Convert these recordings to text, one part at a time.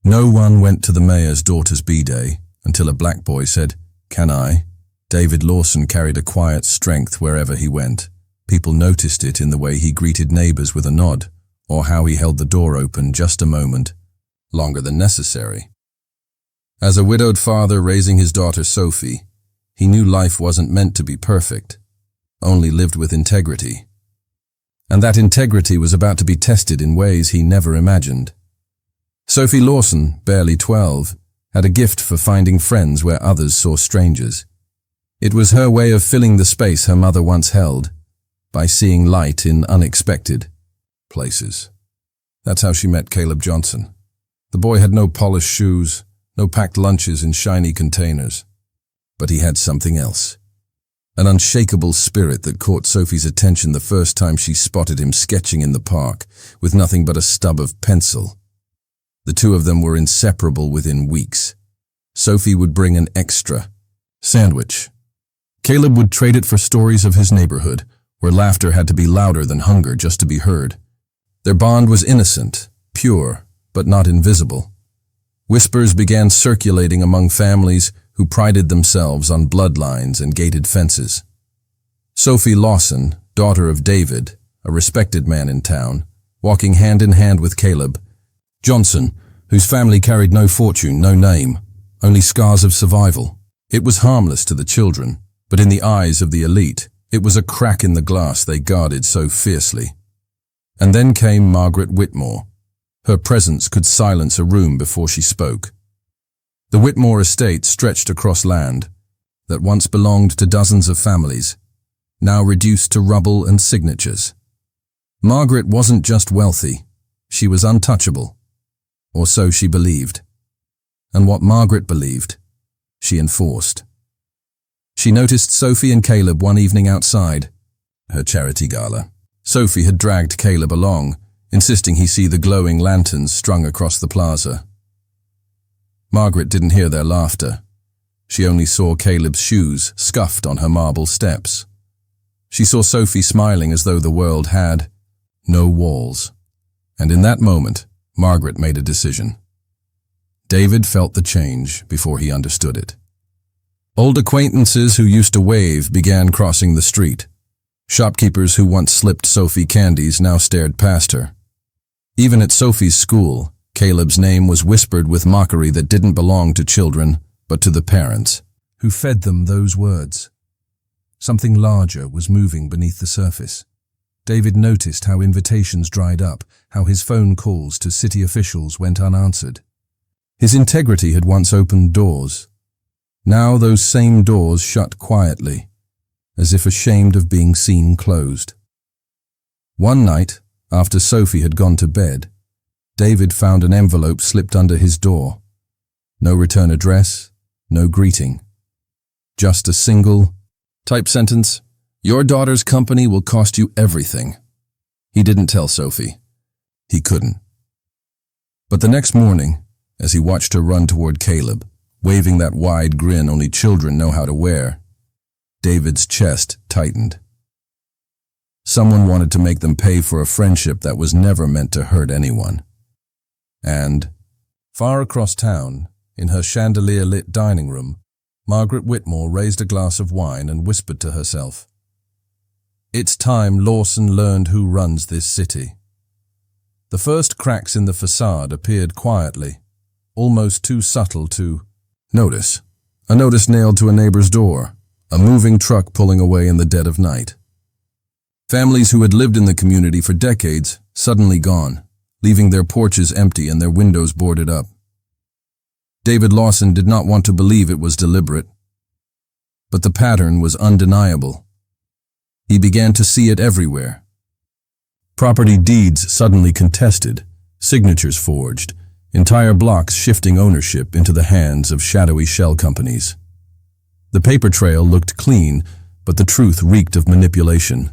No one went to the mayor's daughter's B-Day until a black boy said, "Can I?" David Lawson carried a quiet strength wherever he went. People noticed it in the way he greeted neighbors with a nod, or how he held the door open just a moment, longer than necessary. As a widowed father raising his daughter Sophie, he knew life wasn't meant to be perfect, only lived with integrity. And that integrity was about to be tested in ways he never imagined. Sophie Lawson, barely 12, had a gift for finding friends where others saw strangers. It was her way of filling the space her mother once held, by seeing light in unexpected places. That's how she met Caleb Johnson. The boy had no polished shoes, no packed lunches in shiny containers. But he had something else. An unshakable spirit that caught Sophie's attention the first time she spotted him sketching in the park, with nothing but a stub of pencil. The two of them were inseparable within weeks. Sophie would bring an extra sandwich. Caleb would trade it for stories of his neighborhood, where laughter had to be louder than hunger just to be heard. Their bond was innocent, pure, but not invisible. Whispers began circulating among families who prided themselves on bloodlines and gated fences. Sophie Lawson, daughter of David, a respected man in town, walking hand in hand with Caleb Johnson, whose family carried no fortune, no name, only scars of survival. It was harmless to the children, but in the eyes of the elite, it was a crack in the glass they guarded so fiercely. And then came Margaret Whitmore. Her presence could silence a room before she spoke. The Whitmore estate stretched across land that once belonged to dozens of families, now reduced to rubble and signatures. Margaret wasn't just wealthy, she was untouchable, or so she believed. And what Margaret believed, she enforced. She noticed Sophie and Caleb one evening outside her charity gala. Sophie had dragged Caleb along, insisting he see the glowing lanterns strung across the plaza. Margaret didn't hear their laughter. She only saw Caleb's shoes scuffed on her marble steps. She saw Sophie smiling as though the world had no walls. And in that moment, Margaret made a decision. David felt the change before he understood it. Old acquaintances who used to wave began crossing the street. Shopkeepers who once slipped Sophie candies now stared past her. Even at Sophie's school, Caleb's name was whispered with mockery that didn't belong to children, but to the parents who fed them those words. Something larger was moving beneath the surface. David noticed how invitations dried up, how his phone calls to city officials went unanswered. His integrity had once opened doors. Now those same doors shut quietly, as if ashamed of being seen closed. One night, after Sophie had gone to bed, David found an envelope slipped under his door. No return address, no greeting. Just a single type sentence, "Your daughter's company will cost you everything." He didn't tell Sophie. He couldn't. But the next morning, as he watched her run toward Caleb, waving that wide grin only children know how to wear, David's chest tightened. Someone wanted to make them pay for a friendship that was never meant to hurt anyone. And, far across town, in her chandelier-lit dining room, Margaret Whitmore raised a glass of wine and whispered to herself, "It's time Lawson learned who runs this city." The first cracks in the facade appeared quietly, almost too subtle to notice. A notice nailed to a neighbor's door, a moving truck pulling away in the dead of night. Families who had lived in the community for decades suddenly gone, leaving their porches empty and their windows boarded up. David Lawson did not want to believe it was deliberate, but the pattern was undeniable. He began to see it everywhere. Property deeds suddenly contested, signatures forged, entire blocks shifting ownership into the hands of shadowy shell companies. The paper trail looked clean, but the truth reeked of manipulation.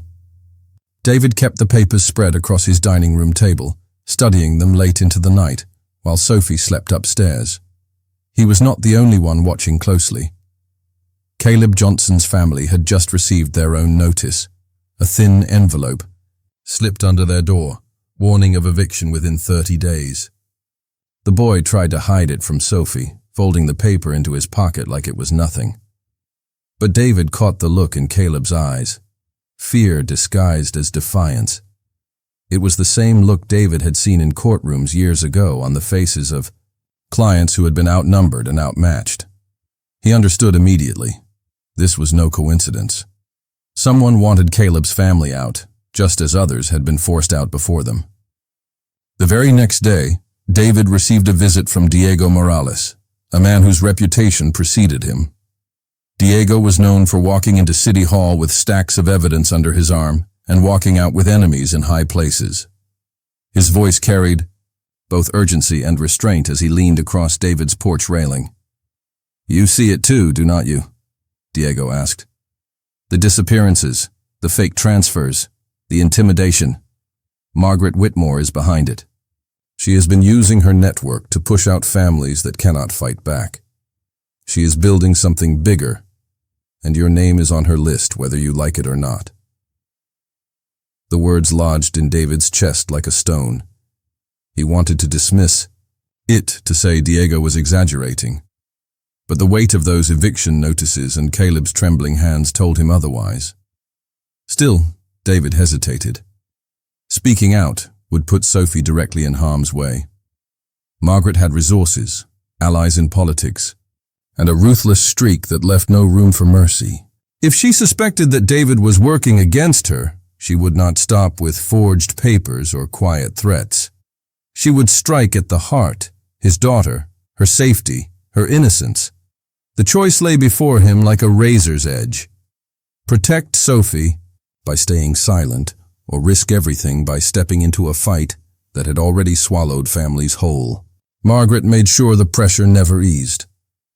David kept the papers spread across his dining room table, studying them late into the night, while Sophie slept upstairs. He was not the only one watching closely. Caleb Johnson's family had just received their own notice, a thin envelope, slipped under their door, warning of eviction within 30 days. The boy tried to hide it from Sophie, folding the paper into his pocket like it was nothing. But David caught the look in Caleb's eyes, fear disguised as defiance. It was the same look David had seen in courtrooms years ago on the faces of clients who had been outnumbered and outmatched. He understood immediately. This was no coincidence. Someone wanted Caleb's family out, just as others had been forced out before them. The very next day, David received a visit from Diego Morales, a man whose reputation preceded him. Diego was known for walking into City Hall with stacks of evidence under his arm and walking out with enemies in high places. His voice carried both urgency and restraint as he leaned across David's porch railing. "You see it too, do not you?" Diego asked. "The disappearances, the fake transfers, the intimidation. Margaret Whitmore is behind it. She has been using her network to push out families that cannot fight back. She is building something bigger, and your name is on her list whether you like it or not." The words lodged in David's chest like a stone. He wanted to dismiss it, to say Diego was exaggerating. But the weight of those eviction notices and Caleb's trembling hands told him otherwise. Still, David hesitated. Speaking out would put Sophie directly in harm's way. Margaret had resources, allies in politics, and a ruthless streak that left no room for mercy. If she suspected that David was working against her, she would not stop with forged papers or quiet threats. She would strike at the heart, his daughter, her safety, her innocence. The choice lay before him like a razor's edge. Protect Sophie by staying silent, or risk everything by stepping into a fight that had already swallowed families whole. Margaret made sure the pressure never eased.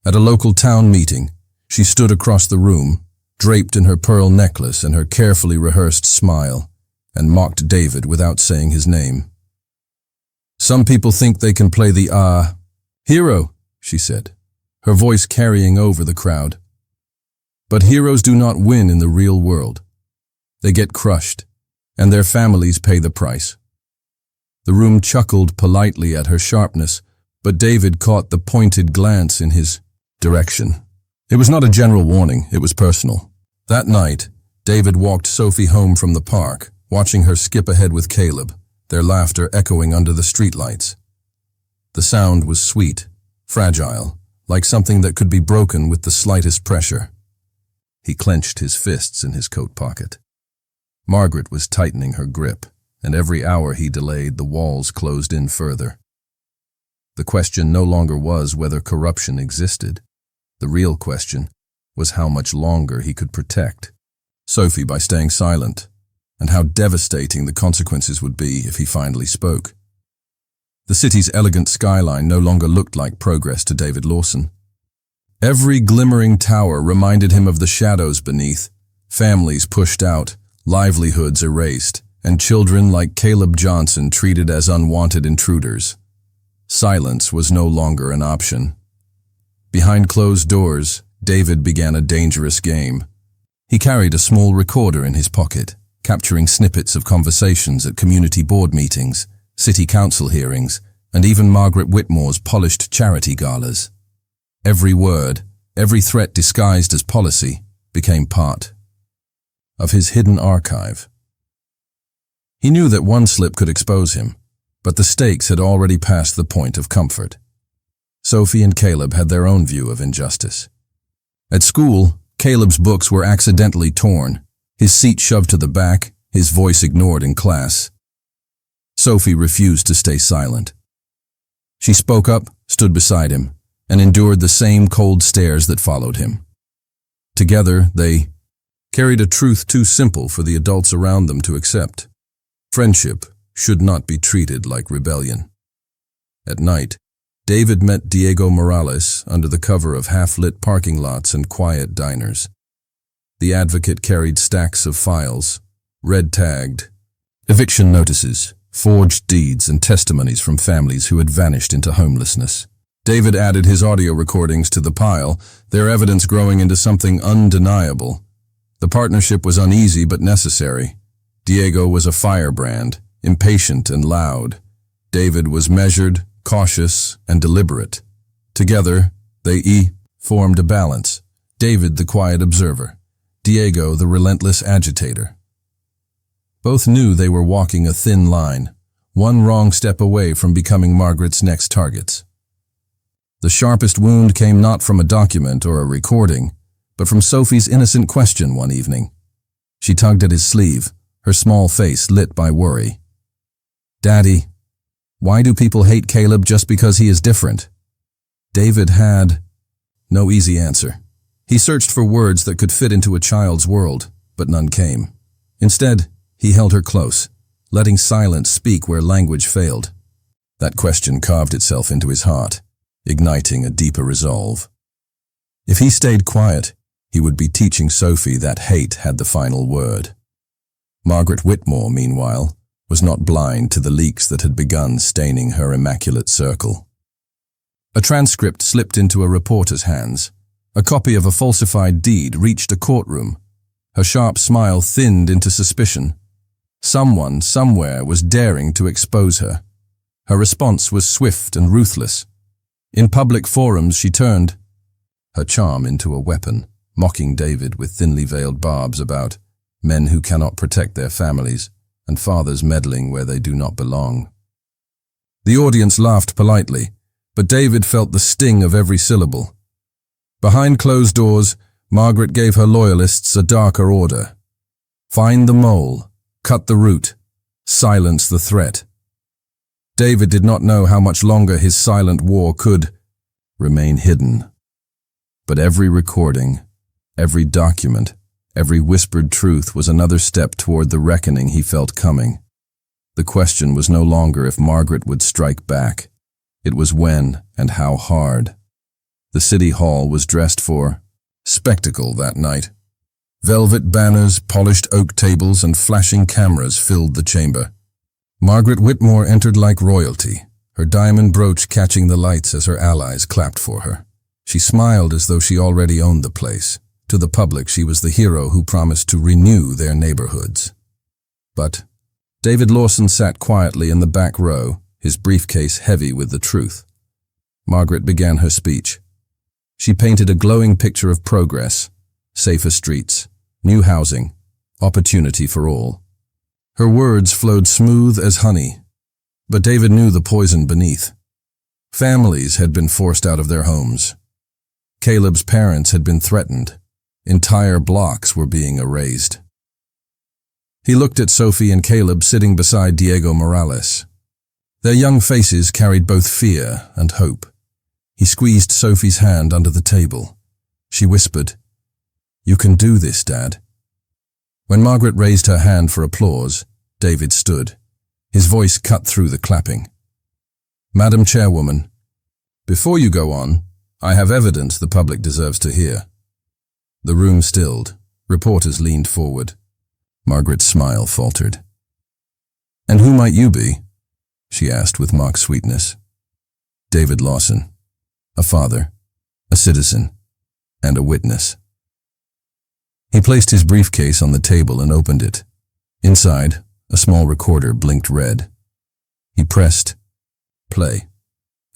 At a local town meeting, she stood across the room, draped in her pearl necklace and her carefully rehearsed smile, and mocked David without saying his name. "Some people think they can play the hero," she said, her voice carrying over the crowd. "But heroes do not win in the real world. They get crushed, and their families pay the price." The room chuckled politely at her sharpness, but David caught the pointed glance in his direction. It was not a general warning, it was personal. That night, David walked Sophie home from the park, watching her skip ahead with Caleb, their laughter echoing under the streetlights. The sound was sweet, fragile, like something that could be broken with the slightest pressure. He clenched his fists in his coat pocket. Margaret was tightening her grip, and every hour he delayed, the walls closed in further. The question no longer was whether corruption existed. The real question was how much longer he could protect Sophie by staying silent, and how devastating the consequences would be if he finally spoke. The city's elegant skyline no longer looked like progress to David Lawson. Every glimmering tower reminded him of the shadows beneath, families pushed out, livelihoods erased, and children like Caleb Johnson treated as unwanted intruders. Silence was no longer an option. Behind closed doors, David began a dangerous game. He carried a small recorder in his pocket, capturing snippets of conversations at community board meetings, city council hearings, and even Margaret Whitmore's polished charity galas. Every word, every threat disguised as policy, became part of his hidden archive. He knew that one slip could expose him, but the stakes had already passed the point of comfort. Sophie and Caleb had their own view of injustice. At school, Caleb's books were accidentally torn, his seat shoved to the back, his voice ignored in class. Sophie refused to stay silent. She spoke up, stood beside him, and endured the same cold stares that followed him. Together, they carried a truth too simple for the adults around them to accept. Friendship should not be treated like rebellion. At night, David met Diego Morales under the cover of half-lit parking lots and quiet diners. The advocate carried stacks of files, red-tagged, eviction notices, forged deeds, and testimonies from families who had vanished into homelessness. David added his audio recordings to the pile, their evidence growing into something undeniable. The partnership was uneasy but necessary. Diego was a firebrand, impatient and loud. David was measured, cautious and deliberate. Together, they formed a balance. David, the quiet observer. Diego, the relentless agitator. Both knew they were walking a thin line, one wrong step away from becoming Margaret's next targets. The sharpest wound came not from a document or a recording, but from Sophie's innocent question one evening. She tugged at his sleeve, her small face lit by worry. "Daddy, why do people hate Caleb just because he is different?" David had no easy answer. He searched for words that could fit into a child's world, but none came. Instead, he held her close, letting silence speak where language failed. That question carved itself into his heart, igniting a deeper resolve. If he stayed quiet, he would be teaching Sophie that hate had the final word. Margaret Whitmore, meanwhile, was not blind to the leaks that had begun staining her immaculate circle. A transcript slipped into a reporter's hands. A copy of a falsified deed reached a courtroom. Her sharp smile thinned into suspicion. Someone, somewhere, was daring to expose her. Her response was swift and ruthless. In public forums, she turned her charm into a weapon, mocking David with thinly veiled barbs about men who cannot protect their families and fathers meddling where they do not belong. The audience laughed politely, but David felt the sting of every syllable. Behind closed doors, Margaret gave her loyalists a darker order. Find the mole, cut the root, silence the threat. David did not know how much longer his silent war could remain hidden. But every recording, every document, every whispered truth was another step toward the reckoning he felt coming. The question was no longer if Margaret would strike back. It was when and how hard. The city hall was dressed for spectacle that night. Velvet banners, polished oak tables, and flashing cameras filled the chamber. Margaret Whitmore entered like royalty, her diamond brooch catching the lights as her allies clapped for her. She smiled as though she already owned the place. To the public, she was the hero who promised to renew their neighborhoods. But David Lawson sat quietly in the back row, his briefcase heavy with the truth. Margaret began her speech. She painted a glowing picture of progress, safer streets, new housing, opportunity for all. Her words flowed smooth as honey, but David knew the poison beneath. Families had been forced out of their homes. Caleb's parents had been threatened. Entire blocks were being erased. He looked at Sophie and Caleb sitting beside Diego Morales. Their young faces carried both fear and hope. He squeezed Sophie's hand under the table. She whispered, "You can do this, Dad." When Margaret raised her hand for applause, David stood. His voice cut through the clapping. "Madam Chairwoman, before you go on, I have evidence the public deserves to hear." The room stilled. Reporters leaned forward. Margaret's smile faltered. "And who might you be?" she asked with mock sweetness. "David Lawson, a father, a citizen, and a witness." He placed his briefcase on the table and opened it. Inside, a small recorder blinked red. He pressed play.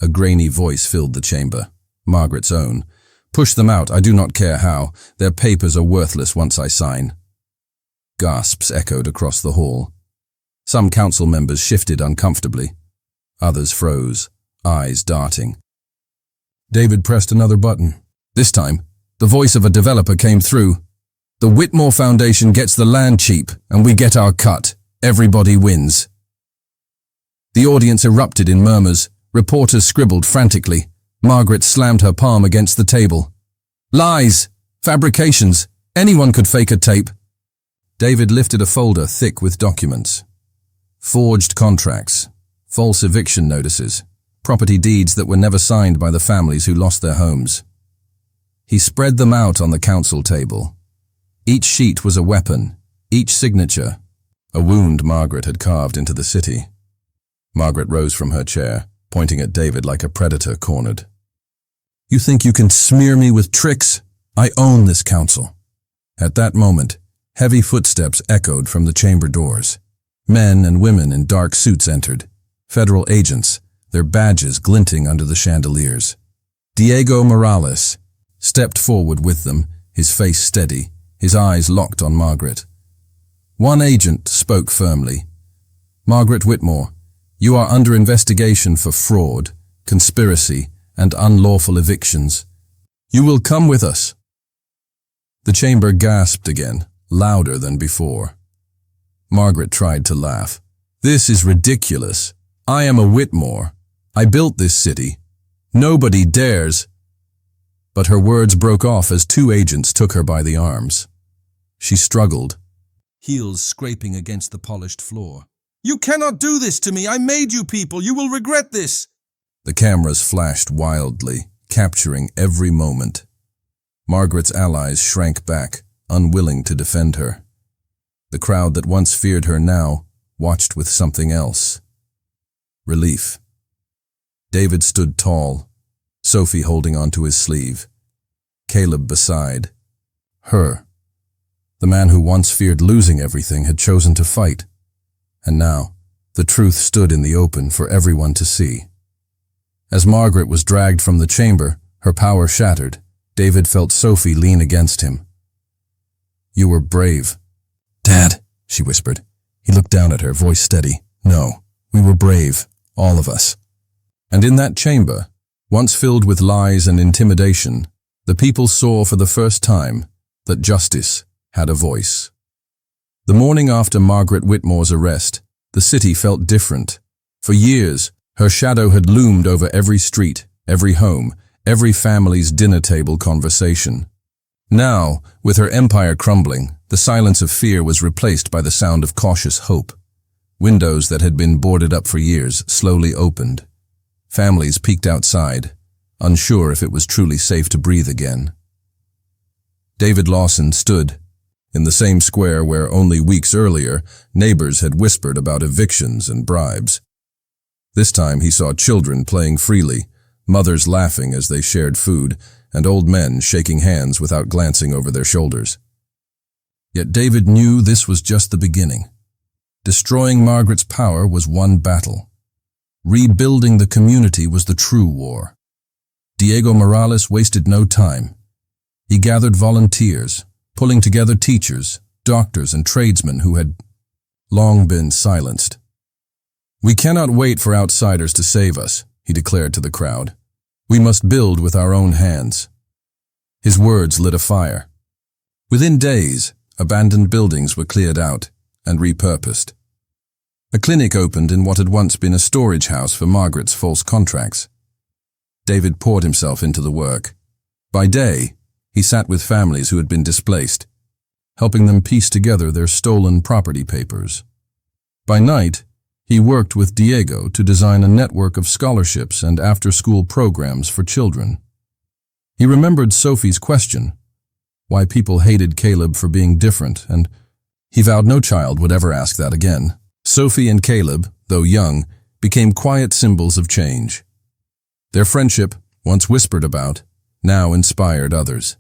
A grainy voice filled the chamber, Margaret's own. "Push them out, I do not care how. Their papers are worthless once I sign." Gasps echoed across the hall. Some council members shifted uncomfortably. Others froze, eyes darting. David pressed another button. This time, the voice of a developer came through. "The Whitmore Foundation gets the land cheap, and we get our cut. Everybody wins." The audience erupted in murmurs. Reporters scribbled frantically. Margaret slammed her palm against the table. "Lies! Fabrications! Anyone could fake a tape." David lifted a folder thick with documents. Forged contracts, false eviction notices, property deeds that were never signed by the families who lost their homes. He spread them out on the council table. Each sheet was a weapon, each signature, a wound Margaret had carved into the city. Margaret rose from her chair, pointing at David like a predator cornered. "You think you can smear me with tricks? I own this council." At that moment, heavy footsteps echoed from the chamber doors. Men and women in dark suits entered. Federal agents, their badges glinting under the chandeliers. Diego Morales stepped forward with them, his face steady, his eyes locked on Margaret. One agent spoke firmly. "Margaret Whitmore, you are under investigation for fraud, conspiracy, and unlawful evictions. You will come with us." The chamber gasped again, louder than before. Margaret tried to laugh. "This is ridiculous. I am a Whitmore. I built this city. Nobody dares." But her words broke off as two agents took her by the arms. She struggled, heels scraping against the polished floor. "You cannot do this to me! I made you people! You will regret this!" The cameras flashed wildly, capturing every moment. Margaret's allies shrank back, unwilling to defend her. The crowd that once feared her now watched with something else. Relief. David stood tall, Sophie holding onto his sleeve. Caleb beside. Her. The man who once feared losing everything had chosen to fight. And now, the truth stood in the open for everyone to see. As Margaret was dragged from the chamber, her power shattered, David felt Sophie lean against him. "You were brave." "Dad," she whispered. He looked down at her, voice steady. "No, we were brave, all of us." And in that chamber, once filled with lies and intimidation, the people saw for the first time that justice had a voice. The morning after Margaret Whitmore's arrest, the city felt different. For years, her shadow had loomed over every street, every home, every family's dinner table conversation. Now, with her empire crumbling, the silence of fear was replaced by the sound of cautious hope. Windows that had been boarded up for years slowly opened. Families peeked outside, unsure if it was truly safe to breathe again. David Lawson stood in the same square where only weeks earlier neighbors had whispered about evictions and bribes. This time he saw children playing freely, mothers laughing as they shared food, and old men shaking hands without glancing over their shoulders. Yet David knew this was just the beginning. Destroying Margaret's power was one battle. Rebuilding the community was the true war. Diego Morales wasted no time. He gathered volunteers, pulling together teachers, doctors, and tradesmen who had long been silenced. "We cannot wait for outsiders to save us," he declared to the crowd. "We must build with our own hands." His words lit a fire. Within days, abandoned buildings were cleared out and repurposed. A clinic opened in what had once been a storage house for Margaret's false contracts. David poured himself into the work. By day, he sat with families who had been displaced, helping them piece together their stolen property papers. By night, he worked with Diego to design a network of scholarships and after-school programs for children. He remembered Sophie's question, why people hated Caleb for being different, and he vowed no child would ever ask that again. Sophie and Caleb, though young, became quiet symbols of change. Their friendship, once whispered about, now inspired others.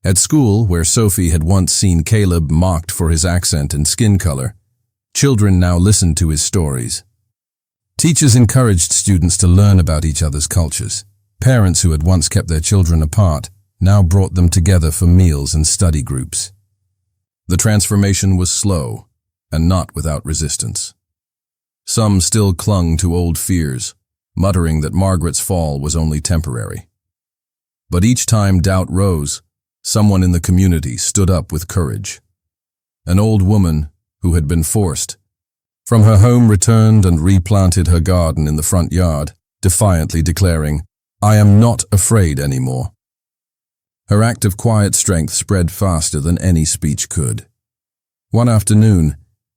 At school, where Sophie had once seen Caleb mocked for his accent and skin color, children now listened to his stories. Teachers encouraged students to learn about each other's cultures. Parents who had once kept their children apart now brought them together for meals and study groups. The transformation was slow, and not without resistance. Some still clung to old fears, muttering that Margaret's fall was only temporary. But each time doubt rose, someone in the community stood up with courage. An old woman who had been forced from her home returned and replanted her garden in the front yard, defiantly declaring, "I am not afraid anymore." Her act of quiet strength spread faster than any speech could. One afternoon,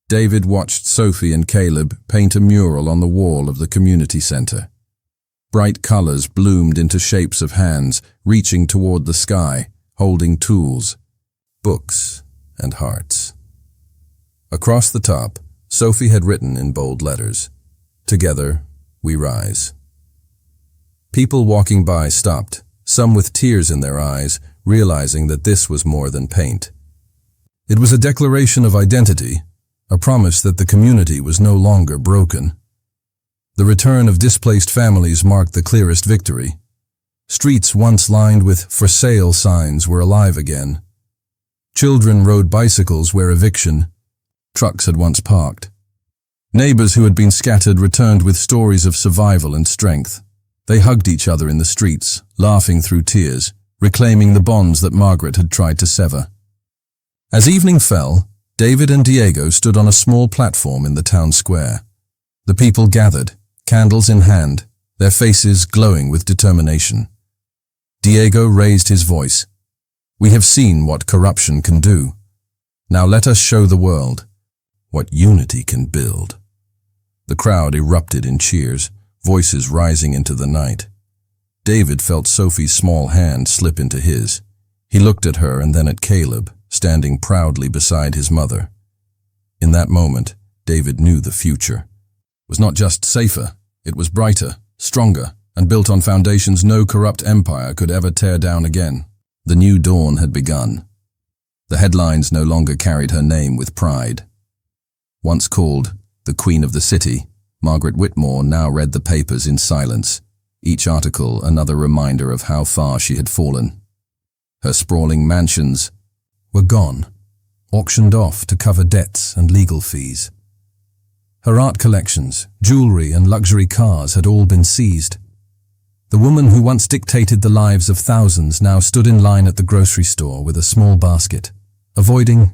David watched Sophie and Caleb paint a mural on the wall of the community center. Bright colors bloomed into shapes of hands reaching toward the sky, holding tools, books, and hearts. Across the top, Sophie had written in bold letters, "Together, we rise." People walking by stopped, some with tears in their eyes, realizing that this was more than paint. It was a declaration of identity, a promise that the community was no longer broken. The return of displaced families marked the clearest victory. Streets once lined with "for sale" signs were alive again. Children rode bicycles where trucks had once parked. Neighbors who had been scattered returned with stories of survival and strength. They hugged each other in the streets, laughing through tears, reclaiming the bonds that Margaret had tried to sever. As evening fell, David and Diego stood on a small platform in the town square. The people gathered, candles in hand, their faces glowing with determination. Diego raised his voice. "We have seen what corruption can do. Now let us show the world what unity can build." The crowd erupted in cheers, voices rising into the night. David felt Sophie's small hand slip into his. He looked at her and then at Caleb, standing proudly beside his mother. In that moment, David knew the future was not just safer, it was brighter, stronger, and built on foundations no corrupt empire could ever tear down again. The new dawn had begun. The headlines no longer carried her name with pride. Once called the Queen of the City, Margaret Whitmore now read the papers in silence, each article another reminder of how far she had fallen. Her sprawling mansions were gone, auctioned off to cover debts and legal fees. Her art collections, jewelry, and luxury cars had all been seized. The woman who once dictated the lives of thousands now stood in line at the grocery store with a small basket, avoiding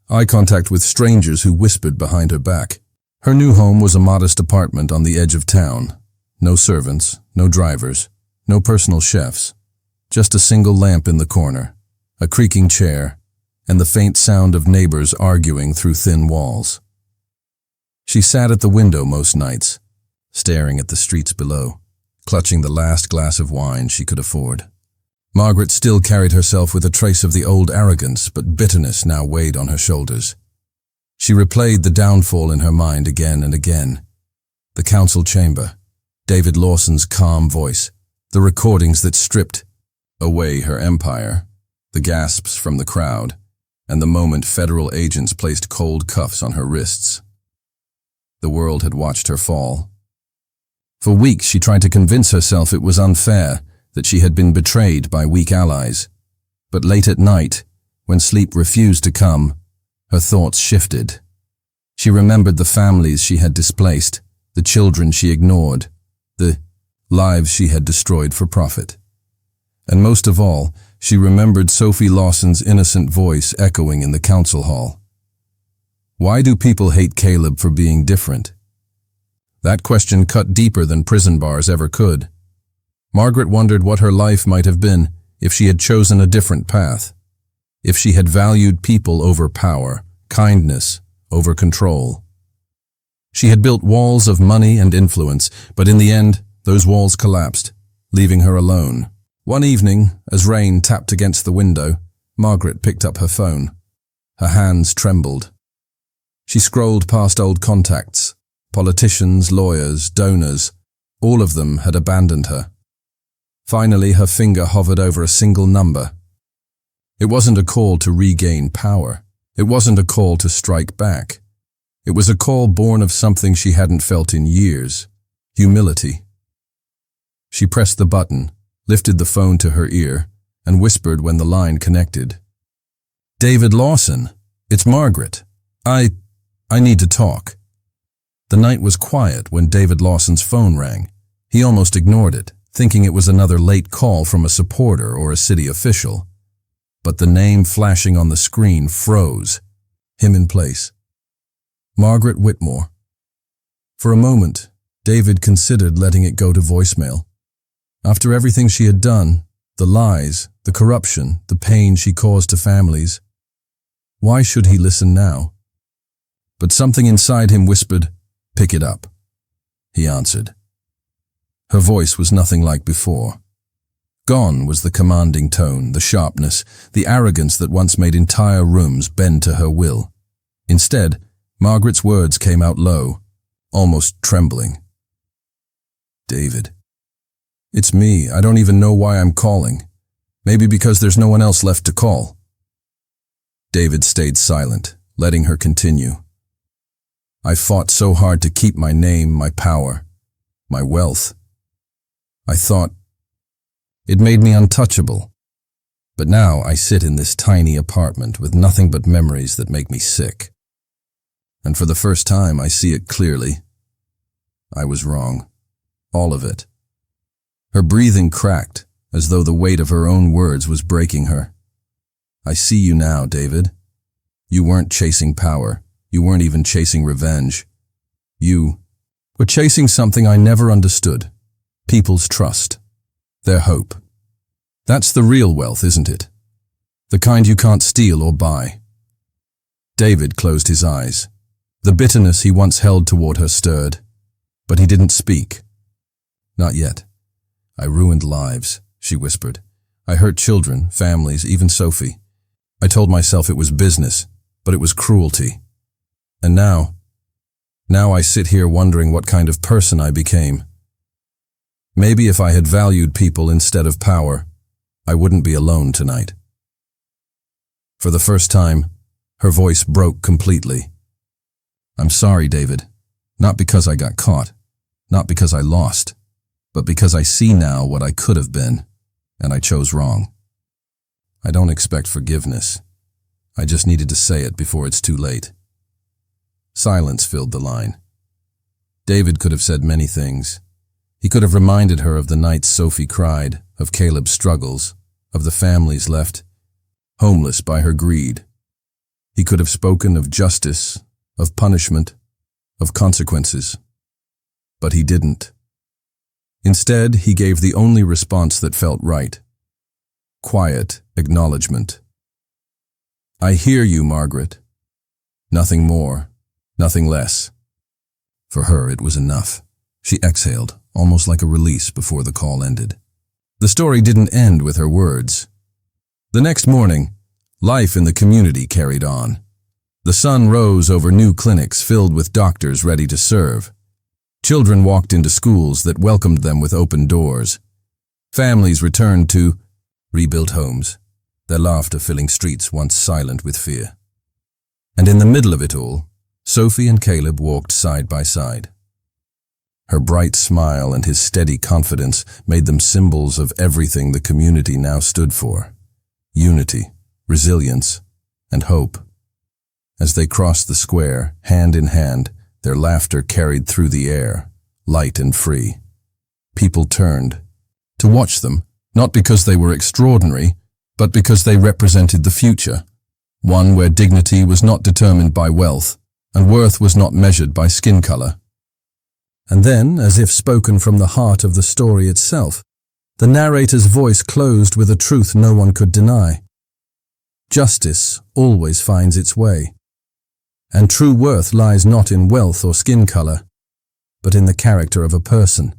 eye contact with strangers who whispered behind her back. Her new home was a modest apartment on the edge of town. No servants, no drivers, no personal chefs. Just a single lamp in the corner, a creaking chair, and the faint sound of neighbors arguing through thin walls. She sat at the window most nights, staring at the streets below, clutching the last glass of wine she could afford. Margaret still carried herself with a trace of the old arrogance, but bitterness now weighed on her shoulders. She replayed the downfall in her mind again and again. The council chamber, David Lawson's calm voice, the recordings that stripped away her empire, the gasps from the crowd, and the moment federal agents placed cold cuffs on her wrists. The world had watched her fall. For weeks she tried to convince herself it was unfair, that she had been betrayed by weak allies. But late at night, when sleep refused to come, her thoughts shifted. She remembered the families she had displaced, the children she ignored, the lives she had destroyed for profit. And most of all, she remembered Sophie Lawson's innocent voice echoing in the council hall. Why do people hate Caleb for being different? That question cut deeper than prison bars ever could. Margaret wondered what her life might have been if she had chosen a different path, if she had valued people over power, kindness over control. She had built walls of money and influence, but in the end, those walls collapsed, leaving her alone. One evening, as rain tapped against the window, Margaret picked up her phone. Her hands trembled. She scrolled past old contacts, politicians, lawyers, donors. All of them had abandoned her. Finally, her finger hovered over a single number. It wasn't a call to regain power. It wasn't a call to strike back. It was a call born of something she hadn't felt in years: humility. She pressed the button, lifted the phone to her ear, and whispered when the line connected. "David Lawson, it's Margaret. I need to talk." The night was quiet when David Lawson's phone rang. He almost ignored it, thinking it was another late call from a supporter or a city official. But the name flashing on the screen froze, him in place. Margaret Whitmore. For a moment, David considered letting it go to voicemail. After everything she had done, the lies, the corruption, the pain she caused to families, why should he listen now? But something inside him whispered, "Pick it up." He answered. Her voice was nothing like before. Gone was the commanding tone, the sharpness, the arrogance that once made entire rooms bend to her will. Instead, Margaret's words came out low, almost trembling. "David, it's me. I don't even know why I'm calling. Maybe because there's no one else left to call." David stayed silent, letting her continue. "I fought so hard to keep my name, my power. my wealth. I thought it made me untouchable. But now I sit in this tiny apartment with nothing but memories that make me sick. And for the first time I see it clearly. I was wrong. All of it. Her breathing cracked, as though the weight of her own words was breaking her. I see you now, David. You weren't chasing power. You weren't even chasing revenge. You were chasing something I never understood. People's trust. Their hope. That's the real wealth, isn't it? The kind you can't steal or buy. David closed his eyes. The bitterness he once held toward her stirred. But he didn't speak. Not yet. I ruined lives, she whispered. I hurt children, families, even Sophie. I told myself it was business, but it was cruelty. And now I sit here wondering what kind of person I became. Maybe if I had valued people instead of power, I wouldn't be alone tonight. For the first time, her voice broke completely. I'm sorry, David. Not because I got caught, not because I lost, but because I see now what I could have been, and I chose wrong. I don't expect forgiveness. I just needed to say it before it's too late. Silence filled the line. David could have said many things. He could have reminded her of the nights Sophie cried, of Caleb's struggles, of the families left homeless by her greed. He could have spoken of justice, of punishment, of consequences. But he didn't. Instead, he gave the only response that felt right. Quiet acknowledgement. I hear you, Margaret. Nothing more, nothing less. For her, it was enough. She exhaled, almost like a release before the call ended. The story didn't end with her words. The next morning, life in the community carried on. The sun rose over new clinics filled with doctors ready to serve. Children walked into schools that welcomed them with open doors. Families returned to rebuilt homes, their laughter filling streets once silent with fear. And in the middle of it all, Sophie and Caleb walked side by side. Her bright smile and his steady confidence made them symbols of everything the community now stood for: unity, resilience, and hope. As they crossed the square, hand in hand, their laughter carried through the air, light and free. People turned to watch them, not because they were extraordinary, but because they represented the future, one where dignity was not determined by wealth, and worth was not measured by skin color. And then, as if spoken from the heart of the story itself, the narrator's voice closed with a truth no one could deny. Justice always finds its way. And true worth lies not in wealth or skin color, but in the character of a person.